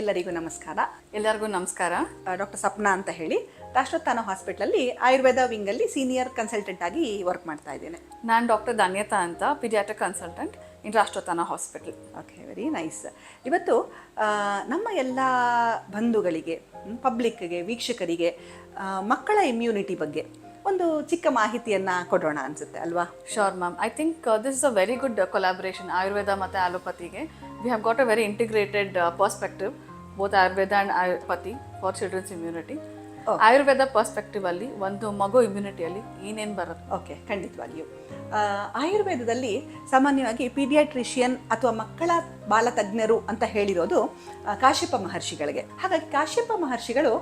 ಎಲ್ಲರಿಗೂ ನಮಸ್ಕಾರ. ಎಲ್ಲರಿಗೂ ನಮಸ್ಕಾರ. ಡಾಕ್ಟರ್ ಸ್ವಪ್ನ ಅಂತ ಹೇಳಿ ರಾಷ್ಟ್ರೋತ್ಥಾನ ಹಾಸ್ಪಿಟಲಲ್ಲಿ ಆಯುರ್ವೇದ ವಿಂಗಲ್ಲಿ ಸೀನಿಯರ್ ಕನ್ಸಲ್ಟೆಂಟ್ ಆಗಿ ವರ್ಕ್ ಮಾಡ್ತಾ ಇದ್ದೇನೆ. ನಾನು ಡಾಕ್ಟರ್ ಧನ್ಯತಾ ಅಂತ ಪೀಡಿಯಾಟ್ರಿಕ್ ಕನ್ಸಲ್ಟೆಂಟ್ ಇನ್ Rashtrotthana hospital. Okay, very nice. ಇವತ್ತು ನಮ್ಮ ಎಲ್ಲ ಬಂಧುಗಳಿಗೆ, ಪಬ್ಲಿಕ್ಗೆ, ವೀಕ್ಷಕರಿಗೆ ಮಕ್ಕಳ ಇಮ್ಯುನಿಟಿ ಬಗ್ಗೆ ಒಂದು ಚಿಕ್ಕ ಮಾಹಿತಿಯನ್ನು ಕೊಡೋಣ ಅನಿಸುತ್ತೆ ಅಲ್ವಾ? Sure ma'am. I think this is a very good collaboration Ayurveda ಮತ್ತು ಆಲೋಪತಿಗೆ. We have got a very integrated perspective both Ayurveda and allopathy for children's immunity. Ayurveda perspective ಅಲ್ಲಿ ಒಂದು ಮಗು ಇಮ್ಯುನಿಟಿಯಲ್ಲಿ ಏನೇನು ಬರುತ್ತೆ? ಓಕೆ, ಖಂಡಿತವಾಗಿಯೂ ಆಯುರ್ವೇದದಲ್ಲಿ ಸಾಮಾನ್ಯವಾಗಿ ಪೀಡಿಯಾಟ್ರಿಷಿಯನ್ ಅಥವಾ ಮಕ್ಕಳ ಬಾಲ ತಜ್ಞರು ಅಂತ ಹೇಳಿರೋದು ಕಾಶ್ಯಪ ಮಹರ್ಷಿಗಳಿಗೆ. ಹಾಗಾಗಿ ಕಾಶ್ಯಪ ಮಹರ್ಷಿಗಳು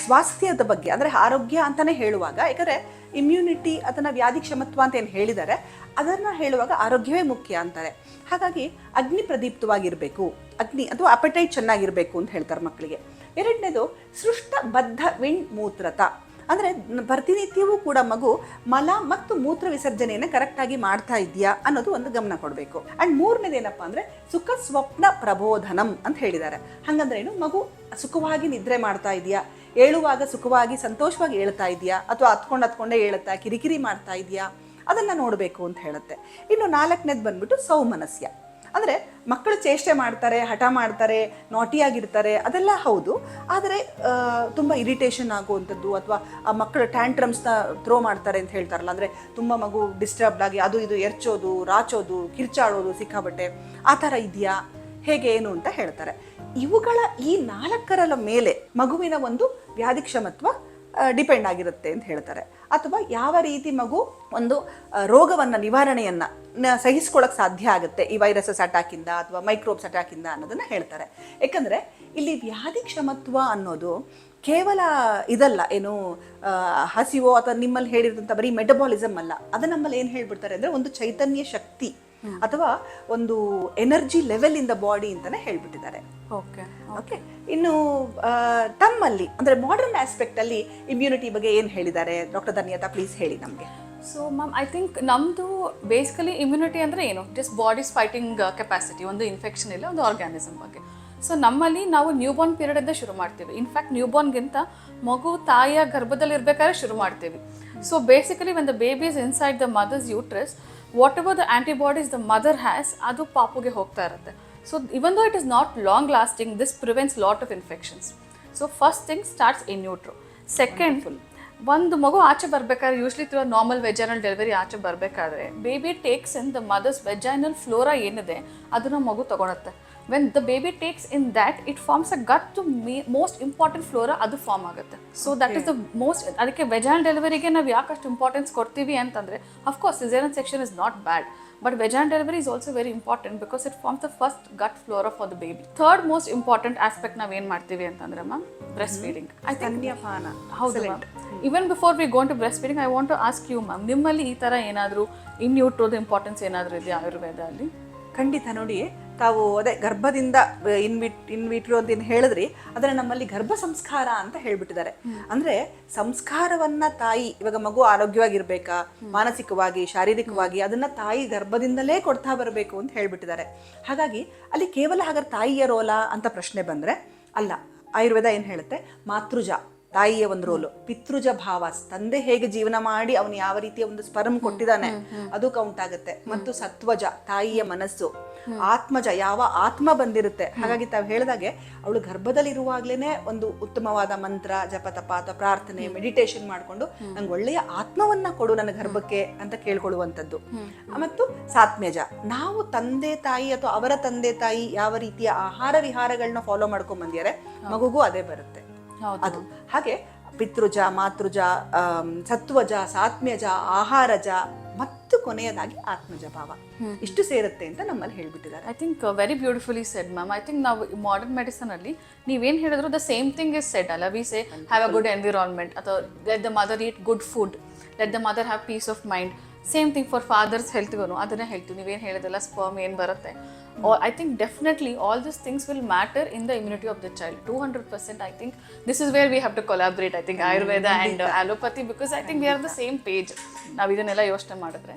ಸ್ವಾಸ್ಥ್ಯದ ಬಗ್ಗೆ ಅಂದರೆ ಆರೋಗ್ಯ ಅಂತಾನೆ ಹೇಳುವಾಗ, ಯಾಕಂದರೆ ಇಮ್ಯುನಿಟಿ ಅದನ್ನು ವ್ಯಾಧಿ ಕ್ಷಮತ್ವ ಅಂತ ಏನು ಹೇಳಿದ್ದಾರೆ ಅದನ್ನು ಹೇಳುವಾಗ ಆರೋಗ್ಯವೇ ಮುಖ್ಯ ಅಂತಾರೆ. ಹಾಗಾಗಿ ಅಗ್ನಿ ಪ್ರದೀಪ್ತವಾಗಿರಬೇಕು, ಅಗ್ನಿ ಅಥವಾ ಅಪಟೈಟ್ ಚೆನ್ನಾಗಿರಬೇಕು ಅಂತ ಹೇಳ್ತಾರೆ ಮಕ್ಕಳಿಗೆ. ಎರಡನೇದು ಸೃಷ್ಟಬದ್ಧ ವಿಣ್ ಮೂತ್ರತ, ಅಂದರೆ ಪ್ರತಿನಿತ್ಯವೂ ಕೂಡ ಮಗು ಮಲ ಮತ್ತು ಮೂತ್ರ ವಿಸರ್ಜನೆಯನ್ನು ಕರೆಕ್ಟಾಗಿ ಮಾಡ್ತಾ ಇದೆಯಾ ಅನ್ನೋದು ಒಂದು ಗಮನ ಕೊಡಬೇಕು. ಆ್ಯಂಡ್ ಮೂರನೇದೇನಪ್ಪ ಅಂದರೆ ಸುಖ ಸ್ವಪ್ನ ಪ್ರಬೋಧನಂ ಅಂತ ಹೇಳಿದ್ದಾರೆ. ಹಾಗಂದ್ರೆ ಏನು, ಮಗು ಸುಖವಾಗಿ ನಿದ್ರೆ ಮಾಡ್ತಾ ಇದೆಯಾ, ಏಳುವಾಗ ಸುಖವಾಗಿ ಸಂತೋಷವಾಗಿ ಏಳ್ತಾ ಇದೆಯಾ, ಅಥವಾ ಹತ್ಕೊಂಡೇ ಏಳುತ್ತಾ ಕಿರಿಕಿರಿ ಮಾಡ್ತಾ ಇದೆಯಾ, ಅದನ್ನು ನೋಡಬೇಕು ಅಂತ ಹೇಳುತ್ತೆ. ಇನ್ನು ನಾಲ್ಕನೇದು ಬಂದ್ಬಿಟ್ಟು ಸೌಮನಸ್ಯ, ಅಂದರೆ ಮಕ್ಕಳು ಚೇಷ್ಟೆ ಮಾಡ್ತಾರೆ, ಹಠ ಮಾಡ್ತಾರೆ, ನಾಟಿಯಾಗಿರ್ತಾರೆ, ಅದೆಲ್ಲ ಹೌದು. ಆದರೆ ತುಂಬ ಇರಿಟೇಷನ್ ಆಗುವಂಥದ್ದು ಅಥವಾ ಆ ಮಕ್ಕಳು ಟ್ಯಾಂಟ್ರಮ್ಸ್ನ ಥ್ರೋ ಮಾಡ್ತಾರೆ ಅಂತ ಹೇಳ್ತಾರಲ್ಲ, ಅಂದರೆ ತುಂಬ ಮಗು ಡಿಸ್ಟರ್ಬ್ಡ್ ಆಗಿ ಅದು ಇದು ಎರ್ಚೋದು, ರಾಚೋದು, ಕಿರ್ಚಾಡೋದು ಸಿಕ್ಕಾಬಟ್ಟೆ, ಆ ಥರ ಇದೆಯಾ, ಹೇಗೆ ಏನು ಅಂತ ಹೇಳ್ತಾರೆ. ಇವುಗಳ ಈ ನಾಲ್ಕರ ಮೇಲೆ ಮಗುವಿನ ಒಂದು ವ್ಯಾಧಿ ಕ್ಷಮತ್ವ ಡಿಪೆಂಡ್ ಆಗಿರುತ್ತೆ ಅಂತ ಹೇಳ್ತಾರೆ. ಅಥವಾ ಯಾವ ರೀತಿ ಮಗು ಒಂದು ರೋಗವನ್ನು ನಿವಾರಣೆಯನ್ನು ಸಹಿಸ್ಕೊಳ್ಳೋಕೆ ಸಾಧ್ಯ ಆಗುತ್ತೆ ಈ ವೈರಸಸ್ ಅಟ್ಯಾಕಿಂದ ಅಥವಾ ಮೈಕ್ರೋಬ್ಸ್ ಅಟ್ಯಾಕಿಂದ ಅನ್ನೋದನ್ನು ಹೇಳ್ತಾರೆ. ಯಾಕಂದರೆ ಇಲ್ಲಿ ವ್ಯಾಧಿ ಕ್ಷಮತ್ವ ಅನ್ನೋದು ಕೇವಲ ಇದಲ್ಲ, ಏನು ಹಸಿವೋ ಅಥವಾ ನಿಮ್ಮಲ್ಲಿ ಹೇಳಿರೋಂಥ ಬರೀ ಮೆಟಬಾಲಿಸಮ್ ಅಲ್ಲ. ಅದು ನಮ್ಮಲ್ಲಿ ಏನು ಹೇಳ್ಬಿಡ್ತಾರೆ ಅಂದರೆ ಒಂದು ಚೈತನ್ಯ ಶಕ್ತಿ ಅಥವಾ ಒಂದು energy level in the body ಅಂತಾನೆ ಹೇಳ್ಬಿಟ್ಟಿದ್ದಾರೆ. Okay okay. ಇನ್ನು ತಮ್ಮಲ್ಲಿ ಅಂದರೆ ಮಾಡರ್ನ್ ಆಸ್ಪೆಕ್ಟ್ ಅಲ್ಲಿ ಇಮ್ಯುನಿಟಿ ಬಗ್ಗೆ ಏನು ಹೇಳಿದ್ದಾರೆ ಡಾಕ್ಟರ್ ಧನ್ಯತಾ, ಪ್ಲೀಸ್ ಹೇಳಿ ನಮಗೆ. ಸೊ ಮ್ಯಾಮ್, ಐ ಥಿಂಕ್ ನಮ್ಮದು ಬೇಸಿಕಲಿ ಇಮ್ಯುನಿಟಿ ಅಂದರೆ ಏನು, ಜಸ್ಟ್ ಬಾಡೀಸ್ ಫೈಟಿಂಗ್ ಕೆಪಾಸಿಟಿ, ಒಂದು ಇನ್ಫೆಕ್ಷನ್ ಇಲ್ಲ, ಒಂದು ಆರ್ಗ್ಯಾನಿಸಮ್ ಬಗ್ಗೆ. ಸೊ ನಮ್ಮಲ್ಲಿ ನಾವು ನ್ಯೂಬಾರ್ನ್ ಪೀರಿಯಡಿಂದ ಶುರು ಮಾಡ್ತೀವಿ. ಇನ್ಫ್ಯಾಕ್ಟ್ ನ್ಯೂಬಾರ್ನ್ಗಿಂತ ಮಗು ತಾಯಿಯ ಗರ್ಭದಲ್ಲಿ ಇರಬೇಕಾದ್ರೆ ಶುರು ಮಾಡ್ತೀವಿ. So basically when the baby is inside the mother's uterus, whatever the antibodies the mother has ಅದು ಪಾಪುಗೆ ಹೋಗ್ತಾ ಇರುತ್ತೆ. So even though it is not long lasting, this prevents lot of infections. So first thing starts in utero. Second, ಒಂದು ಮಗು ಆಚೆ ಬರಬೇಕಾದ್ರೆ usually through normal vaginal delivery ಆಚೆ ಬರಬೇಕಾದ್ರೆ baby takes in the mother's vaginal flora ಏನಿದೆ ಅದನ್ನು ಮಗು ತಗೊಳುತ್ತೆ. When the baby takes in that, it forms a gut to most important flora, ಅದು ಫಾರ್ಮ್ ಆಗುತ್ತೆ. So that is the most. ಅದಕ್ಕೆ vaginal ಡೆಲಿವರಿಗೆ ನಾವು ಯಾಕಷ್ಟು ಇಂಪಾರ್ಟೆನ್ಸ್ ಕೊಡ್ತೀವಿ ಅಂತಂದರೆ, of course caesarean section is not bad, but vaginal delivery is also very important because it forms the first gut flora for the baby. Third most important aspect ನಾವು ಏನು ಮಾಡ್ತೀವಿ ಅಂತಂದ್ರೆ ma'am, breast feeding. I think ಹೌದು ma'am. Even before we go on to breast feeding, I want to ask you ma'am, ನಿಮ್ಮಲ್ಲಿ ಈ ಥರ ಏನಾದರೂ ಇನ್ ನ್ಯೂಟ್ರೋದ importance ಏನಾದರೂ ಇದೆಯಾ ಆಯುರ್ವೇದ ಅಲ್ಲಿ? ಖಂಡಿತ. ನೋಡಿ, ತಾವು ಅದೇ ಗರ್ಭದಿಂದ ಇನ್ವಿಟ್ರೋ ಅಂತ ಏನು ಹೇಳಿದ್ರಿ, ಅದನ್ನು ನಮ್ಮಲ್ಲಿ ಗರ್ಭ ಸಂಸ್ಕಾರ ಅಂತ ಹೇಳ್ಬಿಟ್ಟಿದ್ದಾರೆ. ಅಂದರೆ ಸಂಸ್ಕಾರವನ್ನು ತಾಯಿ, ಇವಾಗ ಮಗು ಆರೋಗ್ಯವಾಗಿರ್ಬೇಕಾ, ಮಾನಸಿಕವಾಗಿ ಶಾರೀರಿಕವಾಗಿ, ಅದನ್ನು ತಾಯಿ ಗರ್ಭದಿಂದಲೇ ಕೊಡ್ತಾ ಬರಬೇಕು ಅಂತ ಹೇಳ್ಬಿಟ್ಟಿದ್ದಾರೆ. ಹಾಗಾಗಿ ಅಲ್ಲಿ ಕೇವಲ ಹಾಗಾದ್ರೆ ತಾಯಿಯ ರೋಲ ಅಂತ ಪ್ರಶ್ನೆ ಬಂದರೆ ಅಲ್ಲ. ಆಯುರ್ವೇದ ಏನು ಹೇಳುತ್ತೆ, ಮಾತೃಜ ತಾಯಿಯ ಒಂದು ರೋಲು, ಪಿತೃಜ ಭಾವ, ತಂದೆ ಹೇಗೆ ಜೀವನ ಮಾಡಿ ಅವನು ಯಾವ ರೀತಿಯ ಒಂದು ಸ್ಪರ್ಮ್ ಕೊಟ್ಟಿದ್ದಾನೆ ಅದು ಕೌಂಟ್ ಆಗುತ್ತೆ. ಮತ್ತು ಸತ್ವಜ ತಾಯಿಯ ಮನಸ್ಸು, ಆತ್ಮಜ ಯಾವ ಆತ್ಮ ಬಂದಿರುತ್ತೆ. ಹಾಗಾಗಿ ತಾವು ಹೇಳಿದಾಗೆ ಅವಳು ಗರ್ಭದಲ್ಲಿರುವಾಗ್ಲೇನೆ ಒಂದು ಉತ್ತಮವಾದ ಮಂತ್ರ ಜಪತಪ ಅಥವಾ ಪ್ರಾರ್ಥನೆ ಮೆಡಿಟೇಷನ್ ಮಾಡಿಕೊಂಡು ನಂಗೆ ಒಳ್ಳೆಯ ಆತ್ಮವನ್ನ ಕೊಡು ನನ್ನ ಗರ್ಭಕ್ಕೆ ಅಂತ ಕೇಳ್ಕೊಳ್ಳುವಂಥದ್ದು. ಮತ್ತು ಸಾತ್ಮ್ಯಜ, ನಾವು ತಂದೆ ತಾಯಿ ಅಥವಾ ಅವರ ತಂದೆ ತಾಯಿ ಯಾವ ರೀತಿಯ ಆಹಾರ ವಿಹಾರಗಳನ್ನ ಫಾಲೋ ಮಾಡ್ಕೊಂಡ್ ಬಂದಿದ್ದಾರೆ, ಮಗುಗೂ ಅದೇ ಬರುತ್ತೆ ಅದು. ಹಾಗೆ ಪಿತೃಜ, ಮಾತೃಜ, ಸತ್ವಜ, ಸಾತ್ಮ್ಯಜ, ಆಹಾರಜ ಮತ್ತು ಕೊನೆಯದಾಗಿ ಆತ್ಮಜ ಭಾವ, ಇಷ್ಟು ಸೇರುತ್ತೆ ಅಂತ ನಮ್ಮಲ್ಲಿ ಹೇಳ್ಬಿಟ್ಟಿದ್ದಾರೆ. I think very beautifully said ma'am. I think ನಾವು ಮಾಡರ್ನ್ ಮೆಡಿಸನ್ ಅಲ್ಲಿ ನೀವೇನು ಹೇಳಿದ್ರು the same thing is said ಅಲ್ಲ. We say have a good environment, ಅಥವಾ let the mother eat good food, let the mother have peace of mind. Same thing for fathers ಹೆಲ್ತ್ಗೂ ಅದನ್ನೇ ಹೇಳ್ತೀವಿ. ನೀವೇನು ಹೇಳಿದಲ್ಲ, ಸ್ಪರ್ಮ್ ಏನು ಬರುತ್ತೆ, I think definitely all these things will matter in the immunity of the child. 200%. I think this is where we have to collaborate. I think Ayurveda and Allopathy, because I think we are on the same page. ನಾವು ಇದನ್ನೆಲ್ಲ ಯೋಚನೆ ಮಾಡಿದ್ರೆ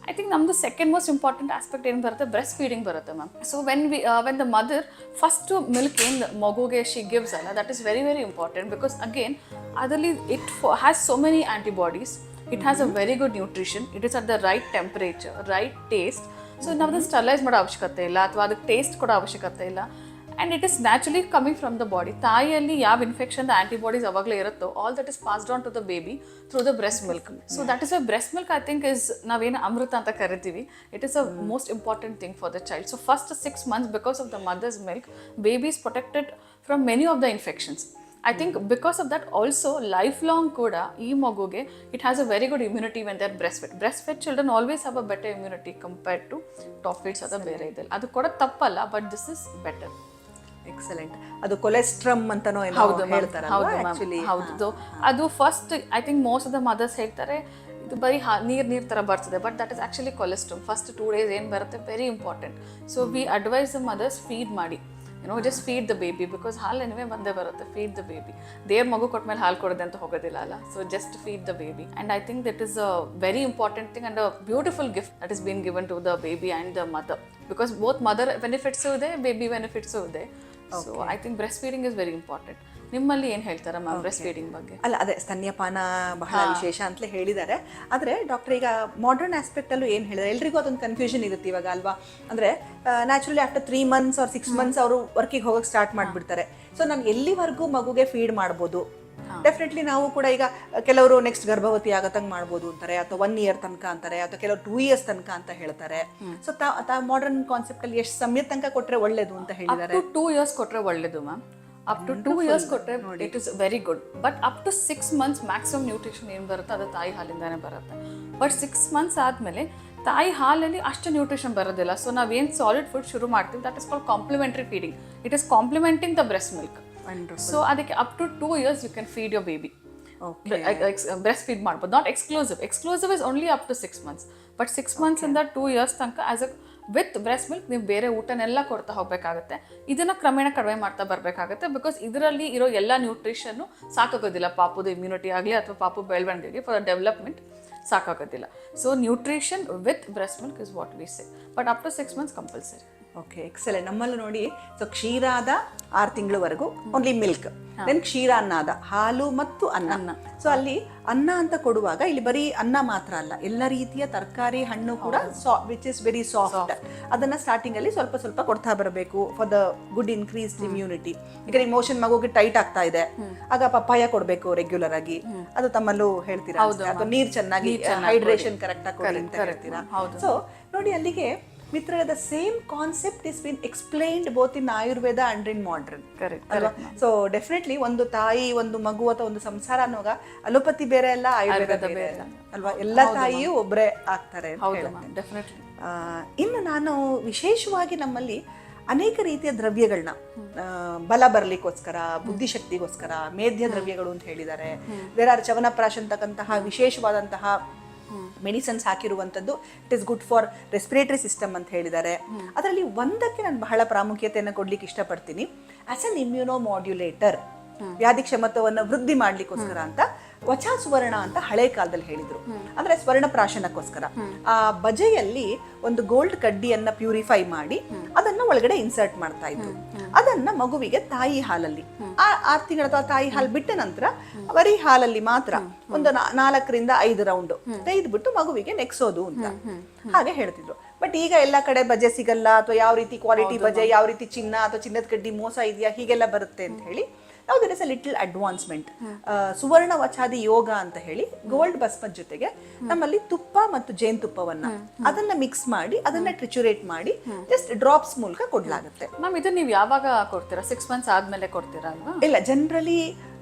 I think ನಮ್ಮದು second most important aspect ಏನು ಬರುತ್ತೆ, breast feeding ಬರುತ್ತೆ ma'am. So when the mother first milk ಏನು ಮಗುಗೆ ಶಿ ಗಿವ್ಸ್ ಅಲ್ಲ, that is very very important. Because again ಅದರಲ್ಲಿ it has so many antibodies, it has a very good nutrition, it is at the right temperature, right taste. So ನಾವು ಅದನ್ನು sterilise ಮಾಡೋ ಅವಶ್ಯಕತೆ ಇಲ್ಲ ಅಥವಾ ಅದಕ್ಕೆ ಟೇಸ್ಟ್ ಕೊಡೋ ಅವಶ್ಯಕತೆ ಇಲ್ಲ. And it is naturally coming from the body. ತಾಯಿಯಲ್ಲಿ ಯಾವ ಇನ್ಫೆಕ್ಷನ್ ಆ್ಯಂಟಿಬಾಡೀಸ್ ಅವಾಗಲೇ ಇರುತ್ತೋ all that is passed on to the baby through the breast milk. So that is why breast milk I think is ನಾವೇನು ಅಮೃತ ಅಂತ ಕರಿತೀವಿ, it is a most important thing for the child. So first 6 months because of the mother's milk baby is protected from many of the infections. I think because of that also lifelong kuda ee maguge it has a very good immunity when they are breastfed. Breastfed children always have a better immunity compared to top feeds ada bere idella. Adu kuda tappalla, but this is better. Excellent. ಅದು colostrum ಅಂತನೋ ಏನೋ ಹೇಳ್ತಾರಲ್ವಾ actually? ಹೌದು. ಅದು first I think most of the mothers ಹೇಳ್ತಾರೆ ಇದು ಬರೀ ನೀರು ಥರ ಬರ್ತದೆ, but that is actually colostrum. First 2 days ಏನು ಬರುತ್ತೆ very important. So we advise the mothers feed ಮಾಡಿ, just feed the baby, because ಹಾಲು ಎನಿವೆ ಬಂದೇ ಬರುತ್ತೆ. ಫೀಡ್ ದ ಬೇಬಿ, ದೇವ್ರ ಮಗು ಕೊಟ್ಮೇಲೆ ಹಾಲು ಕೊಡೋದೆ ಅಂತ ಹೋಗೋದಿಲ್ಲ ಅಲ್ಲ. So just feed the baby. And I think that is a very important thing and a beautiful gift that is been given to the baby and the mother, because both mother benefits ಇದೆ, baby benefits ಇದೆ. So I think breast feeding is very important. ನಿಮ್ಮಲ್ಲಿ ಏನು ಹೇಳ್ತಾರೆ ma'am breast feeding ಬಗ್ಗೆ? ಅಲ್ಲ, ಅದೇ ಸ್ತನ್ಯಪಾನ ಬಹಳ ವಿಶೇಷ ಅಂತಲೇ ಹೇಳಿದ್ದಾರೆ. ಆದರೆ ಡಾಕ್ಟರ್ ಈಗ ಮಾಡರ್ನ್ ಆಸ್ಪೆಕ್ಟಲ್ಲೂ ಏನು ಹೇಳಿದ್ದಾರೆ, ಎಲ್ರಿಗೂ ಅದೊಂದು ಕನ್ಫ್ಯೂಷನ್ ಇರುತ್ತೆ ಇವಾಗ ಅಲ್ವಾ? ಅಂದರೆ naturally after 3 months or 6 months ಅವರು ವರ್ಕಿಗೆ ಹೋಗೋಕೆ ಸ್ಟಾರ್ಟ್ ಮಾಡಿಬಿಡ್ತಾರೆ. ಸೊ ನಾನು ಎಲ್ಲಿವರೆಗೂ ಮಗುಗೆ ಫೀಡ್ ಮಾಡ್ಬೋದು? ಡೆಫಿನೆಟ್ಲಿ ನಾವು ಕೂಡ ಈಗ ಕೆಲವರು ನೆಕ್ಸ್ಟ್ ಗರ್ಭವತಿ ಆಗತ್ತಂಗೆ ಮಾಡ್ಬೋದು ಅಂತಾರೆ, ಅಥವಾ 1 year ತನಕ ಅಂತಾರೆ, ಅಥವಾ ಕೆಲವರು 2 years ತನಕ ಅಂತ ಹೇಳ್ತಾರೆ. ಸೊ ಮಾಡರ್ನ್ ಕಾನ್ಸೆಪ್ಟ್ ಅಲ್ಲಿ ಎಷ್ಟು ಸಮಯ ತನಕ ಕೊಟ್ಟರೆ ಒಳ್ಳೇದು ಅಂತ ಹೇಳಿದ್ದಾರೆ? 2 years ಕೊಟ್ಟರೆ ಒಳ್ಳೇದು ಮ್ಯಾಮ್. ಅಪ್ ಟು 2 years ಕೊಟ್ಟರೆ it is very good. But up to 6 months maximum nutrition ಏನು ಬರುತ್ತೆ ಅದು ತಾಯಿ ಹಾಲಿಂದಾನೇ ಬರುತ್ತೆ. ಬಟ್ 6 months ಆದಮೇಲೆ ತಾಯಿ ಹಾಲಲ್ಲಿ ಅಷ್ಟು ನ್ಯೂಟ್ರಿಷನ್ ಬರೋದಿಲ್ಲ. ಸೊ ನಾವೇನು ಸಾಲಿಡ್ ಫುಡ್ ಶುರು ಮಾಡ್ತೀವಿ that is called complementary feeding. It is complementing the breast milk. So ಅದಕ್ಕೆ up to 2 years you can feed your baby. Breast feed ಮಾಡ್ಬೋದು, not exclusive. Exclusive is only up to 6 months. But 6 months ಇಂದ 2 years ತನಕ as a with breast milk ನೀವು ಬೇರೆ ಊಟನೆಲ್ಲ ಕೊಡ್ತಾ ಹೋಗಬೇಕಾಗುತ್ತೆ. ಇದನ್ನು ಕ್ರಮೇಣ ಕಡಿಮೆ ಮಾಡ್ತಾ ಬರಬೇಕಾಗುತ್ತೆ, ಬಿಕಾಸ್ ಇದರಲ್ಲಿ ಇರೋ ಎಲ್ಲ ನ್ಯೂಟ್ರಿಷನ್ನು ಸಾಕಾಗೋದಿಲ್ಲ ಪಾಪುದು ಇಮ್ಯುನಿಟಿ ಆಗಲಿ ಅಥವಾ ಪಾಪು ಬೆಳವಣಿಗೆಗೆ ಫಾರ್ ಡೆವಲಪ್ಮೆಂಟ್ ಸಾಕಾಗೋದಿಲ್ಲ. So nutrition with breast milk is what we say, but up to 6 months compulsory. Okay, excellent. ನಮ್ಮಲ್ಲೂ ನೋಡಿ, ಸೊ ಕ್ಷೀರಾದ 6 ತಿಂಗಳವರೆಗೂ ಓನ್ಲಿ ಮಿಲ್ಕ್, ದೆನ್ ಕ್ಷೀರಾನ್ನಾದ ಹಾಲು ಮತ್ತು ಅನ್ನ. ಸೊ ಅಲ್ಲಿ ಅನ್ನ ಅಂತ ಕೊಡುವಾಗ ಇಲ್ಲಿ ಬರೀ ಅನ್ನ ಮಾತ್ರ ಅಲ್ಲ, ಎಲ್ಲ ರೀತಿಯ ತರಕಾರಿ ಹಣ್ಣು ಕೂಡ ವಿಚ್ ಇಸ್ ವೆರಿ ಸಾಫ್ಟ್, ಅದನ್ನ ಸ್ಟಾರ್ಟಿಂಗ್ ಅಲ್ಲಿ ಸ್ವಲ್ಪ ಸ್ವಲ್ಪ ಕೊಡ್ತಾ ಬರಬೇಕು for the good increased immunity. ಈಗ ಇಮೋಷನ್ ಮಗುಗೆ ಟೈಟ್ ಆಗ್ತಾ ಇದೆ, ಆಗ ಪಪ್ಪಾಯ ಕೊಡಬೇಕು ರೆಗ್ಯುಲರ್ ಆಗಿ. ಅದು ತಮ್ಮಲ್ಲೂ ಹೇಳ್ತೀರಾ? ಅಥವಾ ನೀರ್ ಚೆನ್ನಾಗಿ ಹೈಡ್ರೇಷನ್ ಕರೆಕ್ಟ್ ಆಗಿ ಕೊಡಿ ಅಂತ ಹೇಳ್ತೀರಾ? ಸೊ ನೋಡಿ, ಅಲ್ಲಿಗೆ ಮಿತ್ರರೇ, the same concept is been explained both in Ayurveda and in modern. Correct ಅಲ್ವಾ? ಸೊ ಡೆಫಿನೆಟ್ಲಿ ಒಂದು ತಾಯಿ, ಒಂದು ಮಗು ಅಥವಾ ಒಂದು ಸಂಸಾರ ಅನ್ನುವಾಗ ಅಲೋಪತಿ ಬೇರೆ ಅಲ್ಲ, ಆಯುರ್ವೇದ ಬೇರೆ ಅಲ್ಲ ಅಲ್ವಾ? ಎಲ್ಲ ತಾಯಿಯೂ ಒಬ್ಬರೇ ಆಗ್ತಾರೆ. ಇನ್ನು ನಾನು ವಿಶೇಷವಾಗಿ ನಮ್ಮಲ್ಲಿ ಅನೇಕ ರೀತಿಯ ದ್ರವ್ಯಗಳನ್ನ ಬಲ ಬರಲಿಕ್ಕೋಸ್ಕರ, ಬುದ್ಧಿಶಕ್ತಿಗೋಸ್ಕರ ಮೇಧ್ಯ ದ್ರವ್ಯಗಳು ಅಂತ ಹೇಳಿದ್ದಾರೆ. ದೇರ್ ಆರ್ ಚವನಪ್ರಾಶ್ ಅಂತಕ್ಕಂತಹ ವಿಶೇಷವಾದಂತಹ ಮೆಡಿಸನ್ಸ್ ಹಾಕಿರುವಂಥದ್ದು. It is good for respiratory system ಅಂತ ಹೇಳಿದ್ದಾರೆ. ಅದರಲ್ಲಿ ಒಂದಕ್ಕೆ ನಾನು ಬಹಳ ಪ್ರಾಮುಖ್ಯತೆಯನ್ನು ಕೊಡ್ಲಿಕ್ಕೆ ಇಷ್ಟಪಡ್ತೀನಿ. ಆಸ್ ಅನ್ ಇಮ್ಯುನೋ ಮಾಡ್ಯುಲೇಟರ್, ವ್ಯಾಧಿ ಕ್ಷಮತ್ವವನ್ನು ವೃದ್ಧಿ ಮಾಡ್ಲಿಕ್ಕೋಸ್ಕರ ಅಂತ ವಚಾ ಸುವರ್ಣ ಅಂತ ಹಳೆ ಕಾಲದಲ್ಲಿ ಹೇಳಿದ್ರು. ಅಂದ್ರೆ ಸ್ವರ್ಣ ಪ್ರಾಶನಕ್ಕೋಸ್ಕರ ಆ ಬಜೆಯಲ್ಲಿ ಒಂದು ಗೋಲ್ಡ್ ಕಡ್ಡಿಯನ್ನ ಪ್ಯೂರಿಫೈ ಮಾಡಿ ಅದನ್ನ ಒಳಗಡೆ ಇನ್ಸರ್ಟ್ ಮಾಡ್ತಾ ಇದ್ರು. ಅದನ್ನ ಮಗುವಿಗೆ ತಾಯಿ ಹಾಲಲ್ಲಿ 6 ತಿಂಗಳ ಅಥವಾ ತಾಯಿ ಹಾಲು ಬಿಟ್ಟ ನಂತರ ಬರೀ ಹಾಲಲ್ಲಿ ಮಾತ್ರ ಒಂದು 4 ರಿಂದ 5 ರೌಂಡ್ ತೆಗೆದ್ಬಿಟ್ಟು ಮಗುವಿಗೆ ನೆಕ್ಸೋದು ಅಂತ ಹಾಗೆ ಹೇಳ್ತಿದ್ರು. ಬಟ್ ಈಗ ಎಲ್ಲ ಕಡೆ ಬಜೆ ಸಿಗಲ್ಲ, ಅಥವಾ ಯಾವ ರೀತಿ ಕ್ವಾಲಿಟಿ ಬಜೆ, ಯಾವ ರೀತಿ ಚಿನ್ನ ಅಥವಾ ಚಿನ್ನದ ಕಡ್ಡಿ ಮೋಸ ಇದೆಯಾ, ಹೀಗೆಲ್ಲ ಬರುತ್ತೆ ಅಂತ ಹೇಳಿ ನಾವು there is a little advancement. ಸುವರ್ಣ ವಚಾದಿ ಯೋಗ ಅಂತ ಹೇಳಿ ಗೋಲ್ಡ್ ಭಸ್ಮದ ಜೊತೆಗೆ ನಮ್ಮಲ್ಲಿ ತುಪ್ಪ ಮತ್ತು ಜೇನುತುಪ್ಪವನ್ನ ಅದನ್ನ ಮಿಕ್ಸ್ ಮಾಡಿ ಅದನ್ನ ಟ್ರಿಚುರೇಟ್ ಮಾಡಿ ಜಸ್ಟ್ ಡ್ರಾಪ್ಸ್ ಮೂಲಕ ಕೊಡ್ಲಾಗುತ್ತೆ. ಮ್ಯಾಮ್, ಇದನ್ನ ನೀವು ಯಾವಾಗ ಕೊಡ್ತೀರಾ? 6 months ಆದ್ಮೇಲೆ ಕೊಡ್ತೀರಾ ಅಲ್ವಾ? ಇಲ್ಲ, ಜನರಲಿ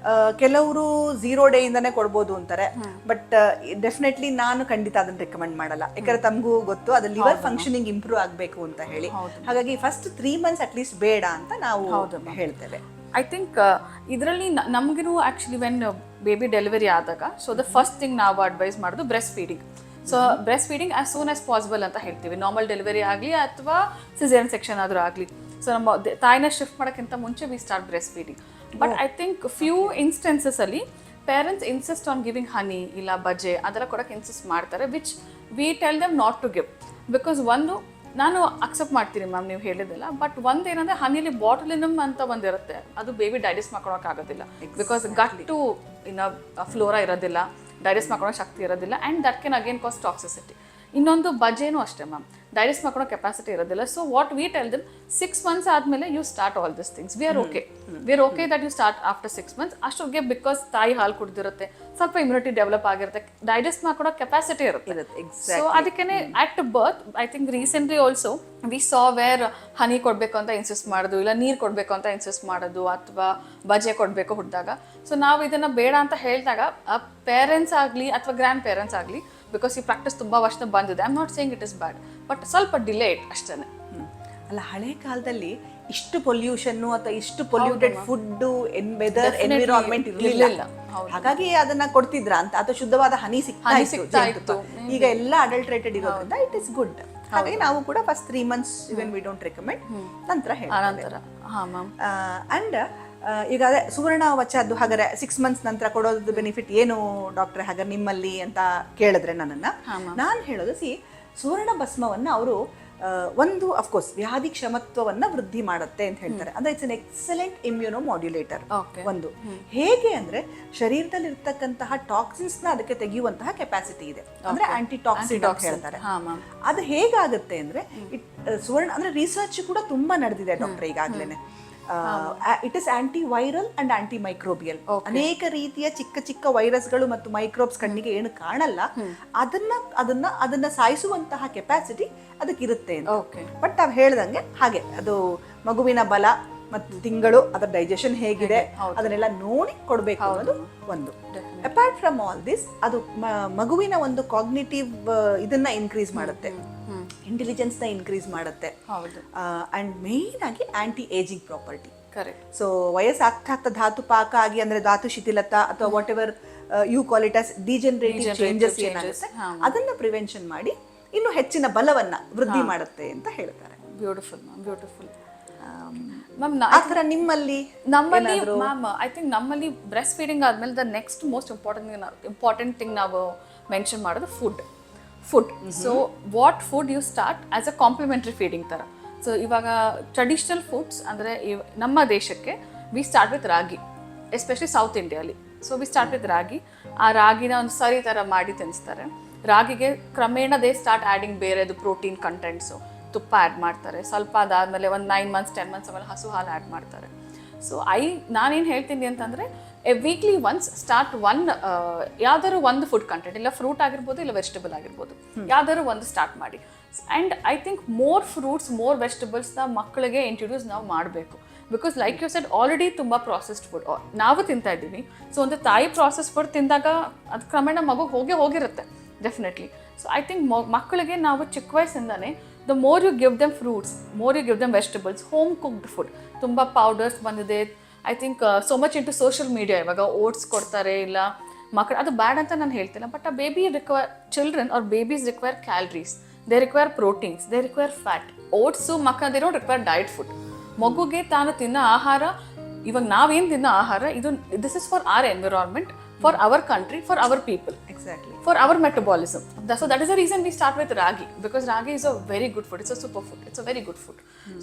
ಕೆಲವರು 0 day ಇಂದಾನೆ ಕೊಡ್ಬೋದು ಅಂತಾರೆ. ಬಟ್ ಡೆಫಿನೆಟ್ಲಿ ನಾನು ಖಂಡಿತ ಅದನ್ನ ರೆಕಮೆಂಡ್ ಮಾಡಲ್ಲ. ಯಾಕಂದ್ರೆ ತಮಗೂ ಗೊತ್ತು ಅದು ಲಿವರ್ ಫಂಕ್ಷನಿಂಗ್ ಇಂಪ್ರೂವ್ ಆಗಬೇಕು ಅಂತ ಹೇಳಿ. ಹಾಗಾಗಿ ಫಸ್ಟ್ 3 months ಅಟ್ ಲೀಸ್ಟ್ ಬೇಡ ಅಂತ ನಾವು ಹೇಳ್ತೇವೆ. ಐ ಥಿಂಕ್ ಇದರಲ್ಲಿ ನಮಗೂ ಆ್ಯಕ್ಚುಲಿ ವೆನ್ ಬೇಬಿ ಡೆಲಿವರಿ ಆದಾಗ ಸೊ ದ ಫಸ್ಟ್ ಥಿಂಗ್ ನಾವು ಅಡ್ವೈಸ್ ಮಾಡೋದು breast feeding. So breast feeding as soon as possible ಅಂತ ಹೇಳ್ತೀವಿ. ನಾರ್ಮಲ್ ಡೆಲಿವರಿ ಆಗಲಿ ಅಥವಾ ಸಿಸೇರಿಯನ್ ಸೆಕ್ಷನ್ ಆದರೂ ಆಗಲಿ. ಸೊ ನಮ್ಮ ತಾಯಿನ ಶಿಫ್ಟ್ ಮಾಡೋಕ್ಕಿಂತ ಮುಂಚೆ we start breast feeding. But I think few ಇನ್ಸ್ಟೆನ್ಸಸಲ್ಲಿ parents insist on giving honey ಇಲ್ಲ ಬಜೆ ಅದೆಲ್ಲ ಕೊಡೋಕೆ ಇನ್ಸಿಸ್ಟ್ ಮಾಡ್ತಾರೆ, which we tell them not to give. Because ಒಂದು ನಾನು ಅಕ್ಸೆಪ್ಟ್ ಮಾಡ್ತೀನಿ ಮ್ಯಾಮ್ ನೀವು ಹೇಳಿದಿಲ್ಲ, ಬಟ್ ಒಂದೇನಂದ್ರೆ ಹನಿಲಿ ಬಾಟುಲಿನಮ್ ಅಂತ ಒಂದಿರುತ್ತೆ, ಅದು ಬೇಬಿ ಡೈಜೆಸ್ಟ್ ಮಾಡ್ಕೊಳಕ್ಕಾಗೋದಿಲ್ಲ. ಬಿಕಾಸ್ ಗಟ್ಟು ಇನ್ನು ಫ್ಲೋರಾ ಇರೋದಿಲ್ಲ, ಡೈಜೆಸ್ಟ್ ಮಾಡ್ಕೊಳೋ ಶಕ್ತಿ ಇರೋದಿಲ್ಲ, and that can again cause toxicity. ಇನ್ನೊಂದು ಬಜೆನೂ ಅಷ್ಟೇ ಮ್ಯಾಮ್, ಡೈಜೆಸ್ಟ್ ಮಾಡ್ಕೊಳೋ ಕೆಪಾಸಿಟಿ ಇರೋದಿಲ್ಲ. So what we tell them 6 months ಆದಮೇಲೆ you start all this things. We are okay that you start after 6 months. ಅಷ್ಟೊಗೆ ಬಿಕಾಸ್ ತಾಯಿ ಹಾಲು ಕುಡ್ದಿರುತ್ತೆ, ಸ್ವಲ್ಪ ಇಮ್ಯುನಿಟಿ ಡೆವಲಪ್ ಆಗಿರುತ್ತೆ, ಡೈಜೆಸ್ಟ್ ಮಾಡ್ಕೊಳೋ ಕೆಪಾಸಿಟಿ ಇರುತ್ತೆ. ಸೊ ಅದಕ್ಕೆ at birth I think recently also we saw where honey ಕೊಡಬೇಕು ಅಂತ ಇನ್ಸಿಸ್ಟ್ ಮಾಡೋದು, ಇಲ್ಲ ನೀರು ಕೊಡಬೇಕು ಅಂತ ಇನ್ಸಿಸ್ಟ್ ಮಾಡೋದು, ಅಥವಾ ಬಜೆ ಕೊಡಬೇಕು ಹುಟ್ಟಿದಾಗ. ಸೊ ನಾವು ಇದನ್ನು ಬೇಡ ಅಂತ ಹೇಳಿದಾಗ ಪೇರೆಂಟ್ಸ್ ಆಗಲಿ ಅಥವಾ ಗ್ರ್ಯಾಂಡ್ ಪೇರೆಂಟ್ಸ್ ಆಗಲಿ, ಬಿಕಾಸ್ ಈ ಪ್ರಾಕ್ಟೀಸ್ ತುಂಬ ವರ್ಷ ಬಂದಿದೆ, I am not saying it is bad, but ಸ್ವಲ್ಪ ಡಿಲೇ ಅಷ್ಟೇ. ಅಲ್ಲ, ಹಳೆ ಕಾಲದಲ್ಲಿ ಇಷ್ಟು ಪೊಲ್ಯೂಷನ್ನು ಅಥವಾ ಇಷ್ಟು ಪೊಲ್ಯೂಟೆಡ್ ಫುಡ್, ವೆದರ್, ಎನ್ವಿರಾನ್ಮೆಂಟ್ ಇರಲಿಲ್ಲ. ಹಾಗಾಗಿ ಅದನ್ನ ಕೊಡ್ತಿದ್ರ ಅಂತ, ಅಥವಾ ಶುದ್ಧವಾದ ಹನಿ ಸಿಗ್ತಾ ಇತ್ತು. ಈಗ ಎಲ್ಲ ಅಡಲ್ಟ್ರೇಟೆಡ್ ಇರೋದ್ರಿಂದ ಇಟ್ ಇಸ್ ಗುಡ್. ಹಾಗಾಗಿ ನಾವು ಕೂಡ first 3 months even we don't recommend, ನಂತರ ಹೇಳ್ತಾರೆ. ಅಂಡ್ ಈಗ ಅದೇ ಸುವರ್ಣ ವಚದ್ದು ಹಾಗಾದ್ರೆ 6 months ನಂತರ ಕೊಡೋದು ಬೆನಿಫಿಟ್ ಏನು ಡಾಕ್ಟ್ರೆ ಹಾಗಾದ್ರೆ ನಿಮ್ಮಲ್ಲಿ ಅಂತ ಕೇಳಿದ್ರೆ ನಾನು ಹೇಳೋದು, ಸುವರ್ಣ ಭಸ್ಮವನ್ನ ಅವರು ಒಂದು ಅಫ್ಕೋರ್ಸ್ ವ್ಯಾಧಿ ಕ್ಷಮತ್ವವನ್ನ ವೃದ್ಧಿ ಮಾಡುತ್ತೆ ಅಂತ ಹೇಳ್ತಾರೆ. ಅಂದ್ರೆ it's an excellent immuno modulator. ಒಂದು ಹೇಗೆ ಅಂದ್ರೆ ಶರೀರದಲ್ಲಿ ಇರ್ತಕ್ಕಂತಹ ಟಾಕ್ಸಿನ್ಸ್ ನ ಅದಕ್ಕೆ ತೆಗೆಯುವಂತಹ ಕೆಪಾಸಿಟಿ ಇದೆ, ಅಂದ್ರೆ ಆಂಟಿ ಟಾಕ್ಸಿನ್ ಅಂತ ಹೇಳ್ತಾರೆ. ಅದು ಹೇಗಾಗುತ್ತೆ ಅಂದ್ರೆ ಸುವರ್ಣ ಅಂದ್ರೆ ರಿಸರ್ಚ್ ಕೂಡ ತುಂಬಾ ನಡೆದಿದೆ ಡಾಕ್ಟರ್ ಈಗಾಗ್ಲೇನೆ. It is anti viral and anti microbial. ಅನೇಕ ರೀತಿಯ ಚಿಕ್ಕ ಚಿಕ್ಕ ವೈರಸ್ಗಳು ಮತ್ತು ಮೈಕ್ರೋಬ್ಸ್ ಕಣ್ಣಿಗೆ ಏನು ಕಾಣಲ್ಲ, ಅದನ್ನ ಸಾಯಿಸುವಂತಹ ಕೆಪಾಸಿಟಿ ಅದಕ್ಕಿರುತ್ತೆ. ಬಟ್ ನಾವು ಹೇಳ್ದಂಗೆ ಹಾಗೆ ಅದು ಮಗುವಿನ ಬಲ ಮತ್ತು ತಿಂಗಳು ಅದರ ಡೈಜೆಷನ್ ಹೇಗಿದೆ ಅದನ್ನೆಲ್ಲ ನೋಡಿ ಕೊಡಬೇಕು ಅನ್ನೋದು ಒಂದು. ಅಪಾರ್ಟ್ ಫ್ರಮ್ ಆಲ್ ದಿಸ್, ಅದು ಮಗುವಿನ ಒಂದು ಕಾಗ್ನಿಟಿವ್ ಇದನ್ನ ಇನ್ಕ್ರೀಸ್ ಮಾಡುತ್ತೆ, ಇಂಟೆಲಿಜೆನ್ಸ್ ನ ಇನ್ಕ್ರೀಸ್ ಮಾಡುತ್ತೆ, ಅಂಡ್ ಮೇನ್ ಆಗಿ ಆಂಟಿ ಏಜಿಂಗ್ ಪ್ರಾಪರ್ಟಿ. ಸೊ ವಯಸ್ಸಾಗ್ತಾ ಧಾತು ಪಾಕ ಆಗಿ ಅಂದ್ರೆ ಧಾತು ಶಿಥಿಲತಾ ಅಥವಾ whatever you call it as degenerative changes ಏನಾಗುತ್ತೆ ಅದನ್ನ ಪ್ರಿವೆನ್ಷನ್ ಮಾಡಿ ಇನ್ನು ಹೆಚ್ಚಿನ ಬಲವನ್ನ ವೃದ್ಧಿ ಮಾಡುತ್ತೆ ಅಂತ ಹೇಳ್ತಾರೆ. Beautiful ma'am, beautiful ma'am. ಆ ಥರ ನಮ್ಮಲ್ಲಿ ಮ್ಯಾಮ್ ಐ ಥಿಂಕ್ ನಮ್ಮಲ್ಲಿ ಬ್ರೆಸ್ಟ್ ಫೀಡಿಂಗ್ ಆದ್ಮೇಲೆ the next most important thing ನಾವು ಮೆನ್ಷನ್ ಮಾಡೋದು food. So what food you start as a complementary feeding ಥರ. ಸೊ ಇವಾಗ ಟ್ರೆಡಿಷ್ನಲ್ ಫುಡ್ಸ್ ಅಂದರೆ ನಮ್ಮ ದೇಶಕ್ಕೆ we start with ragi, especially south ಇಂಡಿಯಾಲಿ. So we start with ragi. ಆ ರಾಗಿನ ಒಂದು ಸರಿ ಥರ ಮಾಡಿ ತಿನ್ನಿಸ್ತಾರೆ. ರಾಗಿಗೆ ಕ್ರಮೇಣ ದೇ ಸ್ಟಾರ್ಟ್ ಆ್ಯಡಿಂಗ್ ಬೇರೆದು ಪ್ರೋಟೀನ್ ಕಂಟೆಂಟ್ಸು, ತುಪ್ಪ ಆ್ಯಡ್ ಮಾಡ್ತಾರೆ. ಸ್ವಲ್ಪ ಅದಾದಮೇಲೆ ಒಂದು 9 months 10 months ಆಮೇಲೆ ಹಸು ಹಾಲು ಆ್ಯಡ್ ಮಾಡ್ತಾರೆ. ಸೊ ನಾನೇನು ಹೇಳ್ತೀನಿ ಅಂತಂದರೆ ವೀಕ್ಲಿ ಒನ್ಸ್ ಸ್ಟಾರ್ಟ್ ಯಾವ್ದಾದ್ರು ಒಂದು ಫುಡ್ ಕಂಟೆಂಟ್, ಇಲ್ಲ ಫ್ರೂಟ್ ಆಗಿರ್ಬೋದು ಇಲ್ಲ ವೆಜಿಟಬಲ್ ಆಗಿರ್ಬೋದು, ಯಾವ್ದಾದ್ರು ಒಂದು ಸ್ಟಾರ್ಟ್ ಮಾಡಿ. And I think more fruits more ವೆಜಿಟಬಲ್ಸ್ನ ಮಕ್ಕಳಿಗೆ ಇಂಟ್ರೊಡ್ಯೂಸ್ ನಾವು ಮಾಡಬೇಕು. Because like you said already ತುಂಬ ಪ್ರಾಸೆಸ್ಡ್ ಫುಡ್ ನಾವು ತಿಂತಾ ಇದ್ದೀವಿ. ಸೊ ಒಂದು ತಾಯಿ ಪ್ರಾಸೆಸ್ ಫುಡ್ ತಿಂದಾಗ ಅದು ಕ್ರಮೇಣ ಮಗು ಹೋಗಿರುತ್ತೆ ಡೆಫಿನೆಟ್ಲಿ. ಸೊ ಐ ಥಿಂಕ್ ಮಕ್ಕಳಿಗೆ ನಾವು ಚಿಕ್ಕ ವಯಸ್ಸಿಂದಾನೆ the more you give them fruits, more you give them vegetables, home cooked food. ತುಂಬ ಪೌಡರ್ಸ್ ಬಂದಿದೆ. I think so much into social media. ಇವಾಗ ಓಟ್ಸ್ ಕೊಡ್ತಾರೆ, ಇಲ್ಲ ಮಕ್ಕಳು, ಅದು ಬ್ಯಾಡ್ ಅಂತ ನಾನು ಹೇಳ್ತಿಲ್ಲ, ಬಟ್ ಆ children are babies require calories, they require proteins, they require fat. Oats ಮಕ್ಕಳು they don't require diet food. ಮಗುಗೆ ತಾನು ತಿನ್ನೋ ಆಹಾರ, ಇವಾಗ ನಾವೇನು ತಿನ್ನೋ ಆಹಾರ, this is for our environment, for our country, for our people, exactly, for our metabolism. So that is the reason we start with ragi, because ragi is a very good food, it's a superfood, it's a very good food.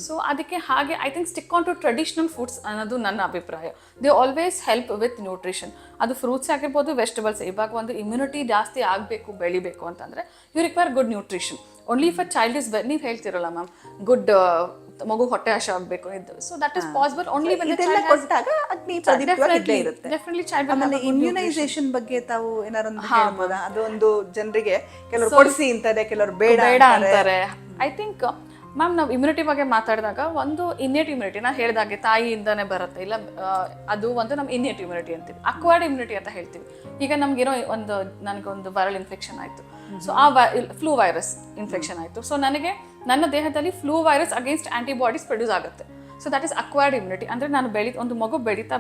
So adike hage I think stick on to traditional foods anadu nanna abhipraya. They always help with nutrition. Adu fruits ಆಗಿರಬಹುದು, vegetables. ಇವಾಗ ಒಂದು immunity ಜಾಸ್ತಿ ಆಗಬೇಕು, ಬೆಳಿಬೇಕು ಅಂತಂದ್ರೆ you require good nutrition. Only if a child is ನೀವು ಹೇಳ್ತಿರಲ್ಲ ma'am, good ಮಗು ಹೊಟ್ಟೆ ಹಸಿವು ಆಗಬೇಕು, so that is possible only when the child ಕೊಟ್ಟಾಗ ಅಗ್ನಿ ಪ್ರದೀಪ್ತವಾಗಿ ಇರುತ್ತೆ. Definitely child. ಆಮೇಲೆ ಇಮ್ಯುನೈಸೇಷನ್ ಬಗ್ಗೆ ತಾವು ಏನಾರು ಹೇಳ್ಬೋದಾ? ಅದು ಒಂದು ಜನರಿಗೆ ಕೆಲವರು ಕೊಡಿಸಿ ಅಂತಾರೆ, ಕೆಲವರು ಬೇಡ ಅಂತಾರೆ. ಐ ಥಿಂಕ್ ಮ್ಯಾಮ್ ನಾವು ಇಮ್ಯುನಿಟಿ ಬಗ್ಗೆ ಮಾತಾಡಿದಾಗ ಒಂದು ಇನ್ನೇಟ್ ಇಮ್ಯುನಿಟಿ ನಾನು ಹೇಳಿದಾಗೆ ತಾಯಿಯಿಂದನೇ ಬರುತ್ತೆ, ಇಲ್ಲ ಅದು ಒಂದು ನಮ್ಮ ಇನ್ನೇಟ್ ಇಮ್ಯುನಿಟಿ ಅಂತೀವಿ. ಅಕ್ವೈರ್ಡ್ ಇಮ್ಯುನಿಟಿ ಅಂತ ಹೇಳ್ತೀವಿ. ಈಗ ನಮ್ಗೇನೋ ನನಗೊಂದು ವೈರಲ್ ಇನ್ಫೆಕ್ಷನ್ ಆಯಿತು, ಸೊ ಆ ಫ್ಲೂ ವೈರಸ್ ಇನ್ಫೆಕ್ಷನ್ ಆಯಿತು, ಸೊ ನನ್ನ ದೇಹದಲ್ಲಿ flu virus against antibodies produce ಆಗುತ್ತೆ. So that is acquired immunity. ಅಂದರೆ ನಾನು ಒಂದು ಮಗು ಬೆಳೀತಾ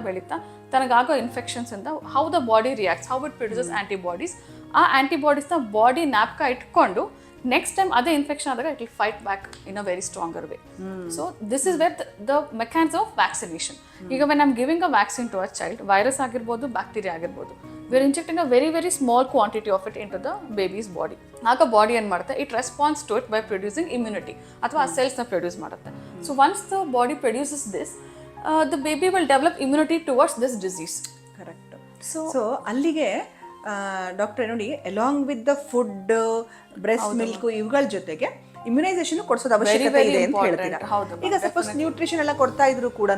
ತನಗಾಗೋ ಇನ್ಫೆಕ್ಷನ್ಸ್ ಇಂದ how the body reacts, how it produces antibodies. ಆ ಆಂಟಿಬಾಡೀಸ್ನ ಬಾಡಿ ನ್ಯಾಪ್ಕ ಇಟ್ಕೊಂಡು ನೆಕ್ಸ್ಟ್ ಟೈಮ್ ಅದೇ ಇನ್ಫೆಕ್ಷನ್ ಆದಾಗ it will fight back in a very stronger way. So this is where the mechanism of vaccination. ಈಗ when I'm giving a vaccine to a child, virus ಆಗಿರ್ಬೋದು, bacteria ಆಗಿರ್ಬೋದು, we are injecting a very small quantity of it into the babies body. ಆಗ body ಏನು ಮಾಡುತ್ತೆ, it response to it by producing immunity, ಅಥವಾ ಆ ಸೆಲ್ಸ್ನ produce ಮಾಡುತ್ತೆ. So once the body produces this, the baby will develop immunity towards this disease. Correct. So ಅಲ್ಲಿಗೆ ಡಾಕ್ಟ್ರೆ ನೋಡಿ, along with the food, breast milk, ಇವುಗಳ ಜೊತೆಗೆ ಇಮ್ಯುನೈಸೇಷನ್ ಕೊಡಿಸೋದು ಅವಶ್ಯಕತೆ ಇದೆ ಅಂತ ಹೇಳ್ತೀರಾ. ಈಗ ಸಪೋಸ್ ನ್ಯೂಟ್ರಿಷನ್ ಎಲ್ಲ ಕೊಡ್ತಾ ಇದ್ರು ಕೂಡ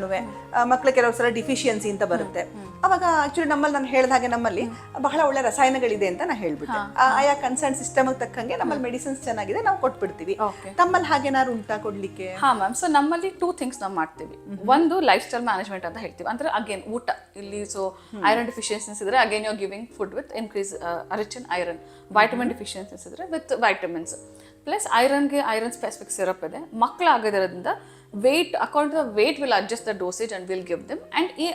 ಮಕ್ಳಿಗೆ ಕೆಲವು ಸಲ ಡಿಫಿಷಿಯನ್ಸಿ ಅಂತ ಬರುತ್ತೆ. ಅವಾಗ ಆಕ್ಚುಲಿ ನಮ್ಮಲ್ಲಿ ನಾನು ಹೇಳಿದ ಹಾಗೆ ನಮ್ಮಲ್ಲಿ ಬಹಳ ಒಳ್ಳೆ ರಸಾಯನಗಳಿದೆ ಅಂತ ನಾನು ಹೇಳ್ಬಿಟ್ಟೆ. ಆಯಾ ಕನ್ಸರ್ನ್ ಸಿಸ್ಟಮ್ ತಕ್ಕಂಗೆ ನಮ್ಮಲ್ಲಿ ಮೆಡಿಸಿನ್ಸ್ ಚೆನ್ನಾಗಿದೆ, ನಾವು ಕೊಟ್ಬಿಡ್ತೀವಿ. ತಮ್ಮಲ್ಲಿ ಹಾಗೇನಾದ್ರು ಉಂಟಾ ಕೊಡ್ಲಿಕ್ಕೆ? ಹಾ ಮ್ಯಾಮ್. ಸೊ ನಮ್ಮಲ್ಲಿ 2 ಥಿಂಗ್ಸ್ ನಾವು ಮಾಡ್ತೀವಿ. ಒಂದು ಲೈಫ್ ಸ್ಟೈಲ್ ಮ್ಯಾನೇಜ್ಮೆಂಟ್ ಅಂತ ಹೇಳ್ತೀವಿ. ಅಂದ್ರೆ ಅಗೇನ್ ಊಟ ಇಲ್ಲಿ, ಸೊ ಐರನ್ ಡಿಫಿಷಿಯನ್ಸೀಸ್ ಇದ್ರೆ again you are giving food with increase rich in iron. Vitamin deficiencies ಇದ್ರೆ ವಿತ್ ವೈಟಮಿನ್ಸ್. ಪ್ಲಸ್ ಐರನ್ಗೆ ಐರನ್ ಸ್ಪೆಸಿಫಿಕ್ ಸಿರಪ್ ಇದೆ. ಮಕ್ಕಳಾಗೋದ್ರಿಂದ weight according to the weight will adjust the dosage and will give them. And ಈ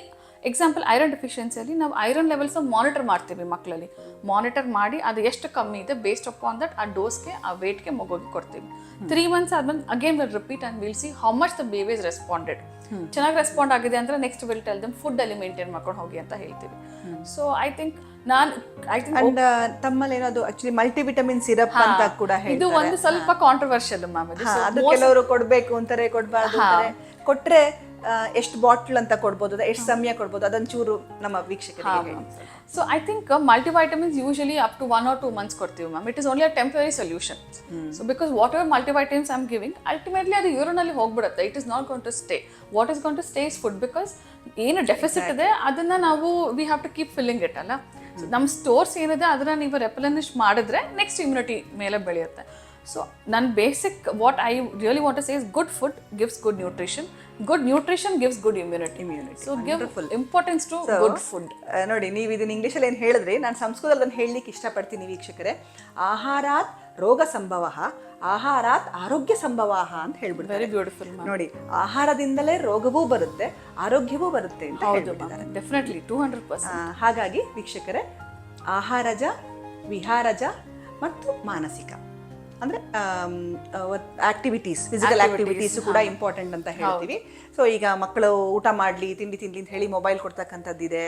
example iron ಡೆಫಿಷಿಯನ್ಸಿಯಲ್ಲಿ ನಾವು iron levels monitor ಮಾಡ್ತೀವಿ ಮಕ್ಕಳಲ್ಲಿ. Monitor ಮಾಡಿ ಅದು ಎಷ್ಟು ಕಮ್ಮಿ ಇದೆ, ಬೇಸ್ಡ್ ಅಪಾನ್ ದಟ್ ಆ ಡೋಸ್ಗೆ, ಆ ವೇಟ್ಗೆ ಮಗುಗೆ ಕೊಡ್ತೀವಿ. 3 months ಆದ್ಮೇಲೆ again will repeat and will see how much the baby is responded. ಚೆನ್ನಾಗಿ ರೆಸ್ಪಾಂಡ್ ಆಗಿದೆ ಅಂದರೆ next will tell them food ಅಲ್ಲಿ ಮೇಂಟೈನ್ ಮಾಡ್ಕೊಂಡು ಹೋಗಿ ಅಂತ ಹೇಳ್ತೀವಿ. ಸೊ ಐ ಥಿಂಕ್ ಅಂಡ್ ತಮ್ಮಲ್ಲಿ ಏನದು ಆಕ್ಚುಲಿ ಮಲ್ಟಿವಿಟಮಿನ್ ಸಿರಪ್ ಅಂತ ಕೂಡ ಹೇಳ್ತಾರೆ. ಇದು ಒಂದು ಸ್ವಲ್ಪ ಕಾಂಟ್ರವರ್ಷಿಯಲ್ ಮ್ಯಾಮ್. ಅದು ಕೆಲವರು ಕೊಡ್ಬೇಕು ಅಂತಾರೆ, ಕೊಡ್ಬಾರ್ದು ಅಂತಾರೆ. ಕೊಟ್ರೆ ಎಷ್ಟು ಬಾಟ್ಲ್ ಅಂತ ಕೊಡ್ಬೋದು, ಎಷ್ಟು ಸಮಯ ಕೊಡ್ಬೋದು, ಅದೊಂಚೂರು ನಮ್ಮ ವೀಕ್ಷಕರಿಗೆ. So I think multivitamins usually up to 1 or 2 months ಕೊಡ್ತೀವಿ ma'am. It is only a temporary solution. So because whatever multivitamins I am giving, ultimately ಅದು ಯೂರಿನಲ್ಲಿ ಹೋಗ್ಬಿಡುತ್ತೆ. It is not gonna stay. What is gonna stay is food. Because ಏನು deficit ಇದೆ ಅದನ್ನ ನಾವು we have to keep filling it ಅಲ್ಲ. ನಮ್ಮ stores ಏನಿದೆ ಅದನ್ನ ನೀವು ರೆಪ್ಲೆನಿಶ್ ಮಾಡಿದ್ರೆ ನೆಕ್ಸ್ಟ್ ಇಮ್ಯುನಿಟಿ ಮೇಲೆ ಬೆಳೆಯುತ್ತೆ. ಸೊ ನನ್ನ basic what I really want to say is good food gives good nutrition. Good nutrition gives good immunity. So give importance to good food. ನೋಡಿ, ನೀವು ಇದನ್ನ ಇಂಗ್ಲೀಷಲ್ಲಿ ಏನು ಹೇಳಿದ್ರಿ, ನಾನು ಸಂಸ್ಕೃತದಲ್ಲಿ ಹೇಳಲಿಕ್ಕೆ ಇಷ್ಟಪಡ್ತೀನಿ ವೀಕ್ಷಕರೇ. ಆಹಾರಾತ್ ರೋಗ ಸಂಭವ, ಆಹಾರಾತ್ ಆರೋಗ್ಯ ಸಂಭವ ಅಂತ ಹೇಳ್ಬಿಡ್ತಾರೆ. ವೆರಿ ಬ್ಯೂಟಿಫುಲ್ ನೋಡಿ, ಆಹಾರದಿಂದಲೇ ರೋಗವೂ ಬರುತ್ತೆ, ಆರೋಗ್ಯವೂ ಬರುತ್ತೆ ಅಂತ ಹೇಳ್ಬಿಟ್ಟಿದ್ದಾರೆ. ಡೆಫಿನೆಟ್ಲಿ 200%. ಹಾಗಾಗಿ ವೀಕ್ಷಕರೇ, ಆಹಾರಜ, ವಿಹಾರಜ ಮತ್ತು ಮಾನಸಿಕ ಅಂದರೆ ಆಕ್ಟಿವಿಟೀಸ್, ಫಿಸಿಕಲ್ ಆಕ್ಟಿವಿಟೀಸ್ ಕೂಡ ಇಂಪಾರ್ಟೆಂಟ್ ಅಂತ ಹೇಳ್ತೀವಿ. ಸೊ ಈಗ ಮಕ್ಕಳು ಊಟ ಮಾಡಲಿ, ತಿಂಡಿ ಅಂತ ಹೇಳಿ ಮೊಬೈಲ್ ಕೊಡ್ತಕ್ಕಂಥದ್ದಿದೆ.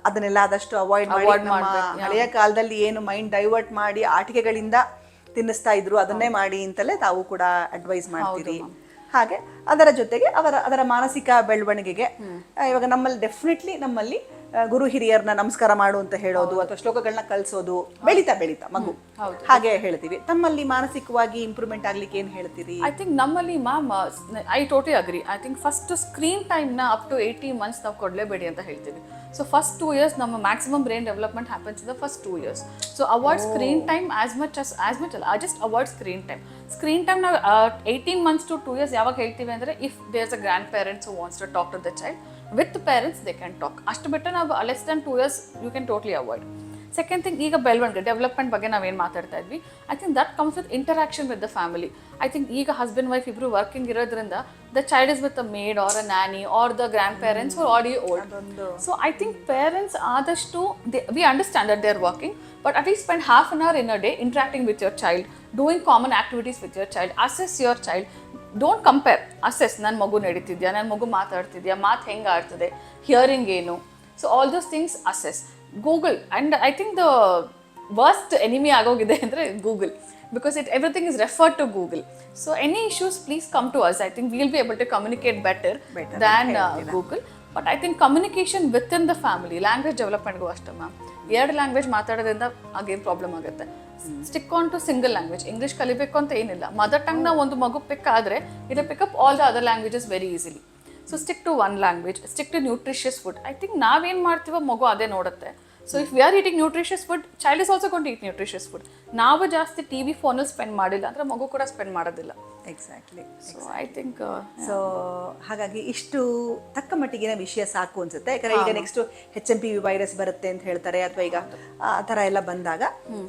ಅದನ್ನೆಲ್ಲ ಆದಷ್ಟು ಅವಾಯ್ಡ್ ಮಾಡಿ. ನಮ್ಮ ಹಳೆಯ ಕಾಲದಲ್ಲಿ ಏನು ಮೈಂಡ್ ಡೈವರ್ಟ್ ಮಾಡಿ ಆಟಿಕೆಗಳಿಂದ ತಿನ್ನಿಸ್ತಾ ಇದ್ರು, ಅದನ್ನೇ ಮಾಡಿ ಅಂತಲೇ ತಾವು ಕೂಡ ಅಡ್ವೈಸ್ ಮಾಡ್ತೀರಿ. ಹಾಗೆ ಅದರ ಜೊತೆಗೆ ಅದರ ಮಾನಸಿಕ ಬೆಳವಣಿಗೆಗೆ ಇವಾಗ ನಮ್ಮಲ್ಲಿ ಡೆಫಿನೆಟ್ಲಿ ನಮ್ಮಲ್ಲಿ ಗುರು ಹಿರಿಯರನ್ನ ನಮಸ್ಕಾರ ಮಾಡು ಅಂತ ಹೇಳೋದು ಅಥವಾ ಶ್ಲೋಕಗಳನ್ನ ಕಲಿಸೋದು ಬೆಳೀತಾ ಮಗು ಹಾಗೆ ಹೇಳ್ತೀವಿ. ತಮ್ಮಲ್ಲಿ ಮಾನಸಿಕವಾಗಿ ಇಂಪ್ರೂವ್ಮೆಂಟ್ ಆಗ್ಲಿಕ್ಕೆ ಏನ್ ಹೇಳ್ತೀರಿ? ಐ ಥಿಂಕ್ ನಮ್ಮಲ್ಲಿ ma'am I totally agree. I think first screen ಟೈಮ್ನ ಅಪ್ ಟು 18 months ನಾವು ಕೊಡಲೇಬೇಡಿ ಅಂತ ಹೇಳ್ತೀವಿ. ಸೊ ಫಸ್ಟ್ 2 years ನಮ್ಮ maximum brain development happens in the first 2 years. So avoid screen time as much ಅಲ್ಲ, just avoid screen time. Screen time ನಾವು 18 months to 2 years ಯಾವಾಗ ಹೇಳ್ತೀವಿ ಅಂದರೆ, if there is a grandparents who wants to talk to the child with parents they can talk. ಅಷ್ಟು ಬಿಟ್ಟರೆ ನಾವು less than 2 years you can totally avoid. Second thing, ಈಗ ಬೆಳವಣಿಗೆ development ಬಗ್ಗೆ ನಾವೇನು ಮಾತಾಡ್ತಾ ಇದ್ವಿ, I think that comes with interaction with the family. I think ಈಗ ಹಸ್ಬೆಂಡ್ ವೈಫ್ ಇಬ್ರು ವರ್ಕಿಂಗ್ ಇರೋದ್ರಿಂದ the child is with a maid or a nanny or the grandparents are already old. So I think parents ಆದಷ್ಟು we understand that they are working, but at least spend half an hour in a day interacting with your child, doing common activities with your child, assess your child. Don't compare, assess. ನನ್ನ ಮಗು ನಡೀತಿದ್ಯಾ, ನನ್ನ ಮಗು ಮಾತಾಡ್ತಿದ್ಯಾ, ಮಾತು ಹೆಂಗೆ ಆಡ್ತದೆ, hearing ಏನು. So all those things assess. Google, and I think the worst enemy ಆಗೋಗಿದೆ ಅಂದರೆ Google, because everything is referred to Google. So any issues, please come to us. I think we'll be able to communicate better than Google. But I think communication within the family, language development go ಅಷ್ಟೇ ma'am. 2 language ಮಾತಾಡೋದ್ರಿಂದ ಆಗೇನು problem ಆಗುತ್ತೆ. Stick on to single language. English ಕಲಿಬೇಕು ಅಂತ ಏನಿಲ್ಲ. Mother ಟಂಗ್ನ ಒಂದು ಮಗು ಪಿಕ್ ಆದರೆ it pick up all the other languages very easily. So stick to 1 language, stick to nutritious food. I think ನಾವೇನು ಮಾಡ್ತೀವೋ ಮಗು ಅದೇ ನೋಡುತ್ತೆ. So if we are eating nutritious food, child is also going to eat nutritious food. ನಾವು ಜಾಸ್ತಿ TV ಫೋನಲ್ಲಿ spend ಮಾಡಿಲ್ಲ ಅಂದರೆ ಮಗು ಕೂಡ ಸ್ಪೆಂಡ್ ಮಾಡೋದಿಲ್ಲ. Exactly. So I think so ಹಾಗಾಗಿ ಇಷ್ಟು ತಕ್ಕ ಮಟ್ಟಿಗಿನ ವಿಷಯ ಸಾಕು ಅನ್ಸುತ್ತೆ. ಯಾಕಂದರೆ ಈಗ ನೆಕ್ಸ್ಟ್ HMPV ವೈರಸ್ ಬರುತ್ತೆ ಅಂತ ಹೇಳ್ತಾರೆ, ಅಥವಾ ಈಗ ಆ ಥರ ಎಲ್ಲ ಬಂದಾಗ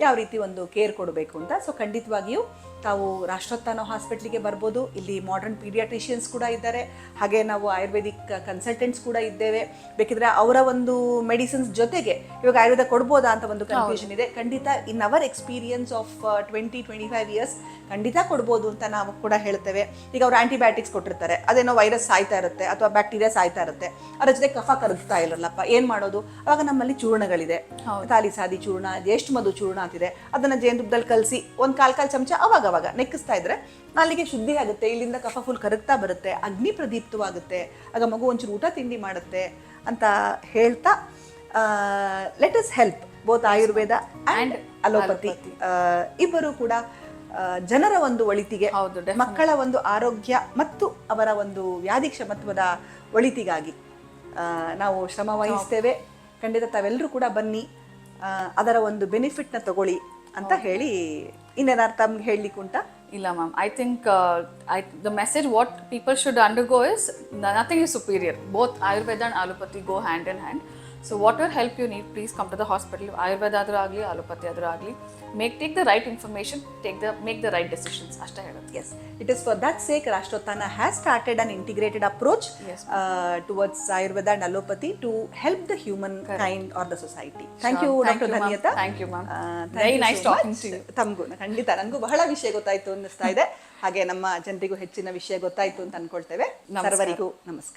ಯಾವ ರೀತಿ ಒಂದು ಕೇರ್ ಕೊಡಬೇಕು ಅಂತ. ಸೊ ಖಂಡಿತವಾಗಿಯೂ ತಾವು ರಾಷ್ಟ್ರೋತ್ಥಾನ ಹಾಸ್ಪಿಟ್ಲಿಗೆ ಬರ್ಬೋದು. ಇಲ್ಲಿ ಮಾಡರ್ನ್ ಪೀಡಿಯಾಟ್ರಿಷಿಯನ್ಸ್ ಕೂಡ ಇದ್ದಾರೆ, ಹಾಗೆ ನಾವು ಆಯುರ್ವೇದಿಕ್ ಕನ್ಸಲ್ಟೆಂಟ್ಸ್ ಕೂಡ ಇದ್ದೇವೆ. ಬೇಕಿದ್ರೆ ಅವರ ಒಂದು ಮೆಡಿಸಿನ್ಸ್ ಜೊತೆಗೆ ಇವಾಗ ಆಯುರ್ವೇದ ಕೊಡ್ಬೋದಾ ಅಂತ ಒಂದು ಕನ್ಫ್ಯೂಷನ್ ಇದೆ. ಖಂಡಿತ in our experience of 20-25 years ಖಂಡಿತ ಕೊಡ್ಬೋದು ಅಂತ ನಾವು ಕೂಡ ಹೇಳ್ತೇವೆ. ಈಗ ಅವ್ರು ಆಂಟಿಬಯೋಟಿಕ್ಸ್ ಕೊಟ್ಟಿರ್ತಾರೆ, ಅದೇನೋ ವೈರಸ್ ಸಾಯ್ತಾ ಇರುತ್ತೆ ಅಥವಾ ಬ್ಯಾಕ್ಟೀರಿಯಾ ಸಾಯ್ತಾ ಇರುತ್ತೆ, ಅದರ ಜೊತೆ ಕಫ ಕರಗ್ತಾ ಇರಲ್ಲಪ್ಪ, ಏನ್ ಮಾಡೋದು? ಅವಾಗ ನಮ್ಮಲ್ಲಿ ಚೂರ್ಣಗಳಿದೆ, ತಾಲಿ ಸಾದಿ ಚೂರ್ಣ, ಎಷ್ಟು ಮಧು ಚೂರ್ಣ ಅಂತಿದೆ, ಅದನ್ನ ಜೇನುತುಪ್ಪದಲ್ಲಿ ಕಲಸಿ ಒಂದು ಕಾಲ್ ಚಮಚ ಅವಾಗ ನೆಕ್ಕಿಸ್ತಾ ಇದ್ರೆ ಅಲ್ಲಿಗೆ ಶುದ್ಧಿ ಆಗುತ್ತೆ, ಇಲ್ಲಿಂದ ಕಫ ಫುಲ್ ಕರಗ್ತಾ ಬರುತ್ತೆ, ಅಗ್ನಿ ಪ್ರದೀಪ್ತವಾಗುತ್ತೆ, ಆಗ ಮಗು ಒಂಚೂರು ಊಟ ತಿಂಡಿ ಮಾಡುತ್ತೆ ಅಂತ ಹೇಳ್ತಾ let us help both Ayurveda and allopathy. ಇಬ್ಬರು ಕೂಡ ಜನರ ಒಂದು ಒಳಿತಿಗೆ, ಮಕ್ಕಳ ಒಂದು ಆರೋಗ್ಯ ಮತ್ತು ಅವರ ಒಂದು ವ್ಯಾಧಿ ಕ್ಷಮತ್ವದ ಒಳಿತಿಗಾಗಿ ನಾವು ಶ್ರಮ ವಹಿಸ್ತೇವೆ. ಖಂಡಿತ ತಾವೆಲ್ಲರೂ ಕೂಡ ಬನ್ನಿ, ಅದರ ಒಂದು ಬೆನಿಫಿಟ್ನ ತಗೊಳ್ಳಿ ಅಂತ ಹೇಳಿ ಇನ್ನೇನಾರು ತಮ್ಗೆ ಹೇಳಲಿಕ್ಕೆ ಉಂಟಾ? ಇಲ್ಲ ma'am, I think the message what people should undergo is nothing is superior. Both Ayurveda and allopathy go hand in hand. So whatever help you need, please come to the hospital. Ayurveda adru agli, allopathy adru agli, take the right information, make the right decisions. Ashta heludu. Yes, it is for that sake Rashtrotthana has started an integrated approach towards Ayurveda and Allopathy to help the human kind or the society. Thank you, Dr. Dhanyatha. Thank you, ma'am. Very nice talking to you. ತಮಗೂ ಖಂಡಿತ ನನಗೂ ಬಹಳ ವಿಷಯ ಗೊತ್ತಾಯ್ತು ಅನ್ನಿಸ್ತಾ ಇದೆ. ಹಾಗೆ ನಮ್ಮ ಜನರಿಗೂ ಹೆಚ್ಚಿನ ವಿಷಯ ಗೊತ್ತಾಯ್ತು ಅಂತ ಅನ್ಕೊಳ್ತೇವೆ. ಸರ್ವರಿಗೂ ನಮಸ್ಕಾರ.